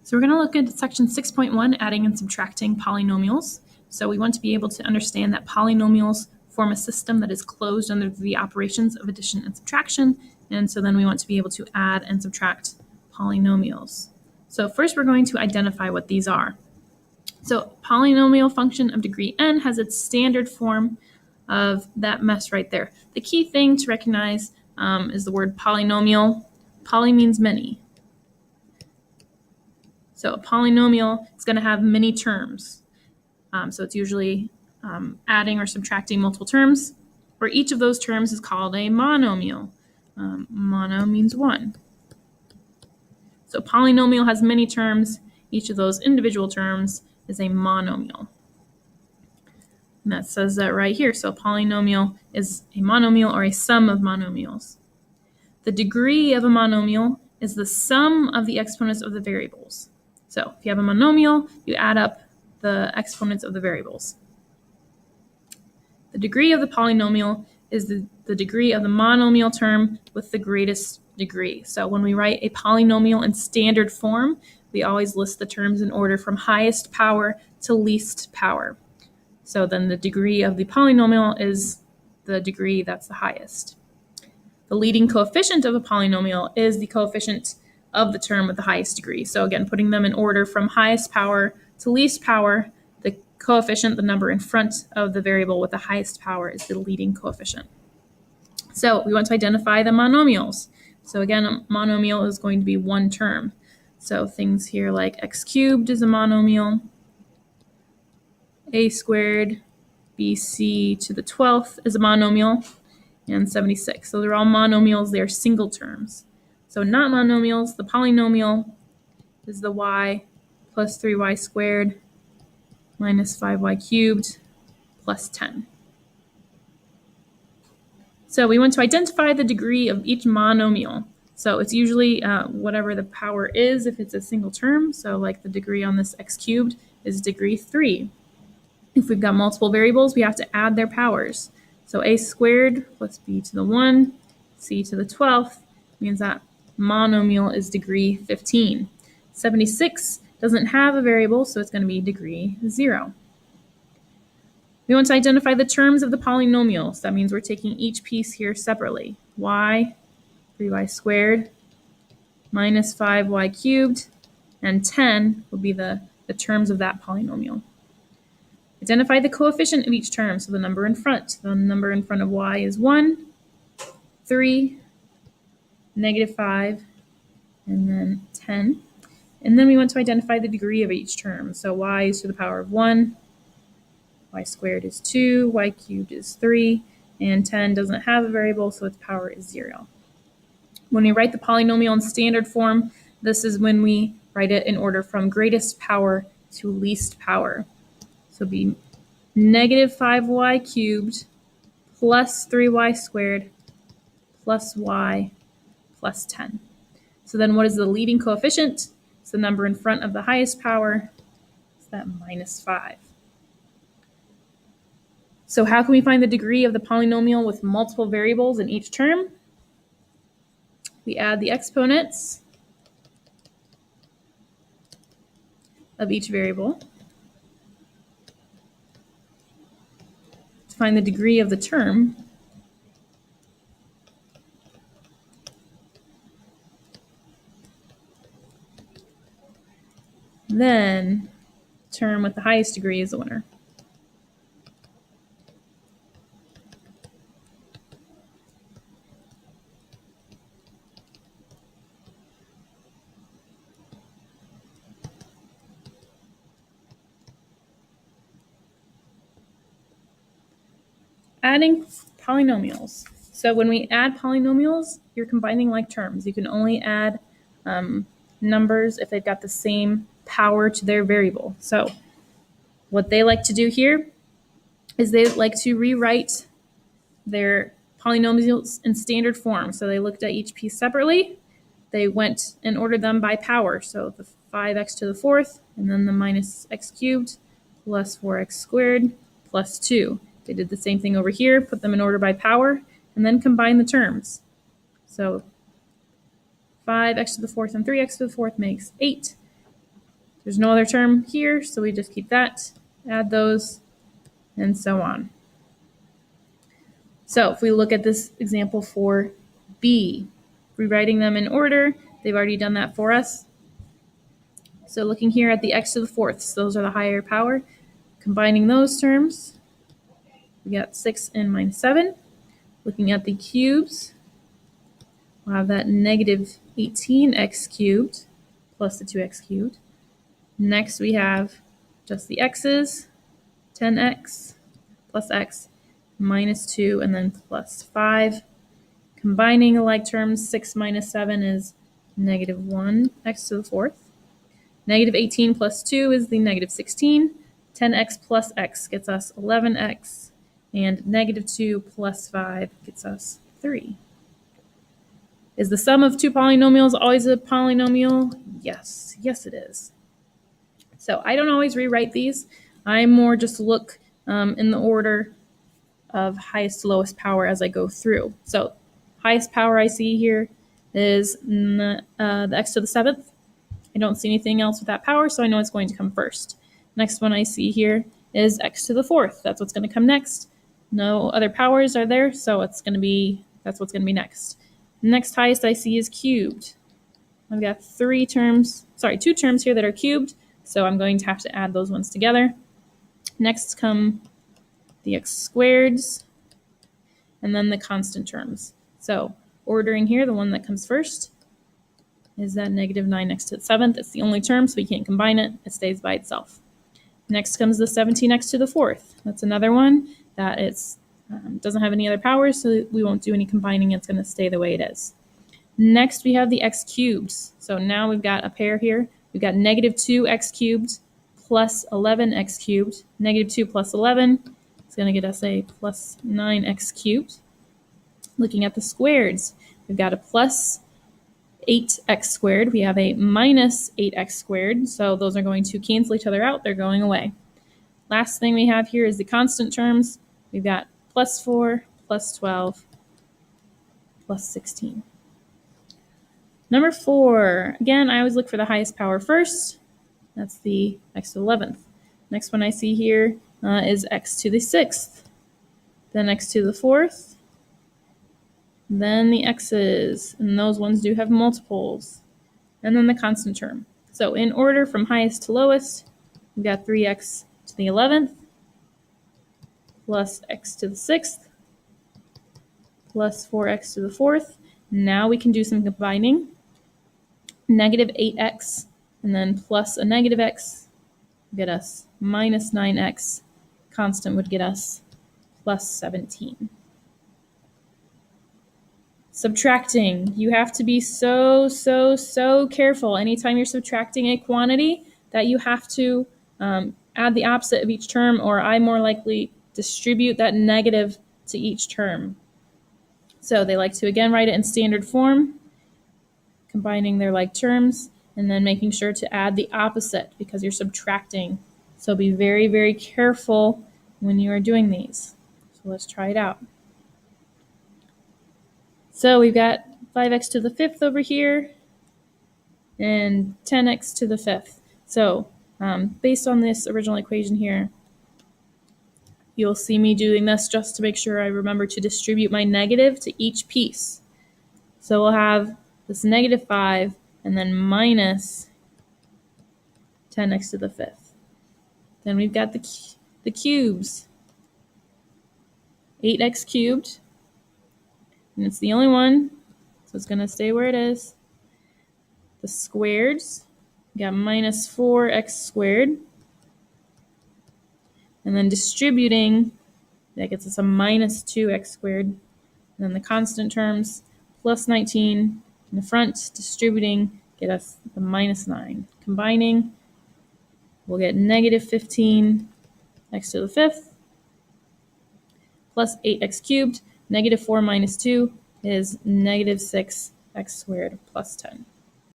So we're going to look at section 6.1, adding and subtracting polynomials. So we want to be able to understand that polynomials form a system that is closed under the operations of addition and subtraction. And so then we want to be able to add and subtract polynomials. So first we're going to identify what these are. So polynomial function of degree n has its standard form of that mess right there. The key thing to recognize is the word polynomial. Poly means many. So a polynomial is going to have many terms. So it's usually adding or subtracting multiple terms, where each of those terms is called a monomial. Mono means one. So polynomial has many terms. Each of those individual terms is a monomial. And that says that right here. So a polynomial is a monomial or a sum of monomials. The degree of a monomial is the sum of the exponents of the variables. So if you have a monomial, you add up the exponents of the variables. The degree of the polynomial is the degree of the monomial term with the greatest degree. So when we write a polynomial in standard form, we always list the terms in order from highest power to least power. So then the degree of the polynomial is the degree that's the highest. The leading coefficient of a polynomial is the coefficient of the term with the highest degree. So again, putting them in order from highest power to least power, the coefficient, the number in front of the variable with the highest power, is the leading coefficient. So we want to identify the monomials. So again, a monomial is going to be one term. So things here like x cubed is a monomial, a squared bc to the 12th is a monomial, and 76. So they're all monomials, they're single terms. So not monomials, the polynomial is the y plus 3y squared minus 5y cubed plus 10. So we want to identify the degree of each monomial. So it's usually whatever the power is if it's a single term. So like the degree on this x cubed is degree 3. If we've got multiple variables, we have to add their powers. So a squared plus b to the 1, c to the 12th means that monomial is degree 15. 76 doesn't have a variable, so it's going to be degree 0. We want to identify the terms of the polynomial. So that means we're taking each piece here separately. Y, 3y squared, minus 5y cubed, and 10 will be the terms of that polynomial. Identify the coefficient of each term, so the number in front. The number in front of y is 1, 3, negative 5, and then 10. And then we want to identify the degree of each term. So y is to the power of 1, y squared is 2, y cubed is 3, and 10 doesn't have a variable, so its power is 0. When we write the polynomial in standard form, this is when we write it in order from greatest power to least power. So it'd be negative 5y cubed plus 3y squared plus y plus 10. So then what is the leading coefficient? It's the number in front of the highest power. It's that minus 5. So how can we find the degree of the polynomial with multiple variables in each term? We add the exponents of each variable to find the degree of the term. Then term with the highest degree is the winner. Adding polynomials. So when we add polynomials, you're combining like terms. You can only add numbers if they've got the same power to their variable. So what they like to do here is they like to rewrite their polynomials in standard form. So they looked at each piece separately. They went and ordered them by power. So the 5x to the 4th, and then the minus x cubed plus 4x squared plus 2. They did the same thing over here, put them in order by power, and then combine the terms. So 5x to the 4th and 3x to the 4th makes 8. There's no other term here, so we just keep that, add those, and so on. So if we look at this example for B, rewriting them in order, they've already done that for us. So looking here at the x to the fourths, those are the higher power. Combining those terms, we got 6 and minus 7. Looking at the cubes, we'll have that negative 18x cubed plus the 2x cubed. Next we have just the x's, 10x plus x minus 2 and then plus 5. Combining the like terms, 6 minus 7 is negative 1x to the fourth. Negative 18 plus 2 is the negative 16. 10x plus x gets us 11x. And negative 2 plus 5 gets us 3. Is the sum of two polynomials always a polynomial? Yes. Yes, it is. So I don't always rewrite these. I more just look in the order of highest to lowest power as I go through. So highest power I see here is the x to the 7th. I don't see anything else with that power, so I know it's going to come first. Next one I see here is x to the 4th. That's what's going to come next. No other powers are there, so that's what's going to be next. Next highest I see is cubed. I've got two terms here that are cubed, so I'm going to have to add those ones together. Next come the x squareds, and then the constant terms. So ordering here, the one that comes first is that negative 9x to the 7th. It's the only term, so we can't combine it. It stays by itself. Next comes the 17x to the 4th. That's another one that doesn't have any other powers, so we won't do any combining. It's going to stay the way it is. Next, we have the x cubes. So now we've got a pair here. We've got negative 2x cubed plus 11x cubed. Negative 2 plus 11 is going to get us a plus 9x cubed. Looking at the squareds, we've got a plus 8x squared. We have a minus 8x squared. So those are going to cancel each other out. They're going away. Last thing we have here is the constant terms. We've got plus 4, plus 12, plus 16. Number 4, again, I always look for the highest power first. That's the x to the 11th. Next one I see here is x to the 6th, then x to the 4th, then the x's, and those ones do have multiples, and then the constant term. So in order from highest to lowest, we've got 3x to the 11th, plus x to the 6th, plus 4x to the 4th. Now we can do some combining. Negative 8x, and then plus a negative x would get us minus 9x. Constant would get us plus 17. Subtracting. You have to be so careful anytime you're subtracting a quantity that you have to add the opposite of each term, or I more likely distribute that negative to each term. So they like to, again, write it in standard form, combining their like terms, and then making sure to add the opposite because you're subtracting. So be very careful when you are doing these. So let's try it out. So we've got 5x to the 5th over here and 10x to the 5th. So based on this original equation here, you'll see me doing this just to make sure I remember to distribute my negative to each piece. So we'll have this negative 5 and then minus 10x to the 5th. Then we've got the cubes. 8x cubed. And it's the only one, so it's going to stay where it is. The squareds, we got minus 4x squared. And then distributing, that gets us a minus 2x squared. And then the constant terms, plus 19 in the front, distributing, get us the minus 9. Combining, we'll get negative 15x to the 5th, plus 8x cubed. Negative 4 minus 2 is negative 6x squared plus 10.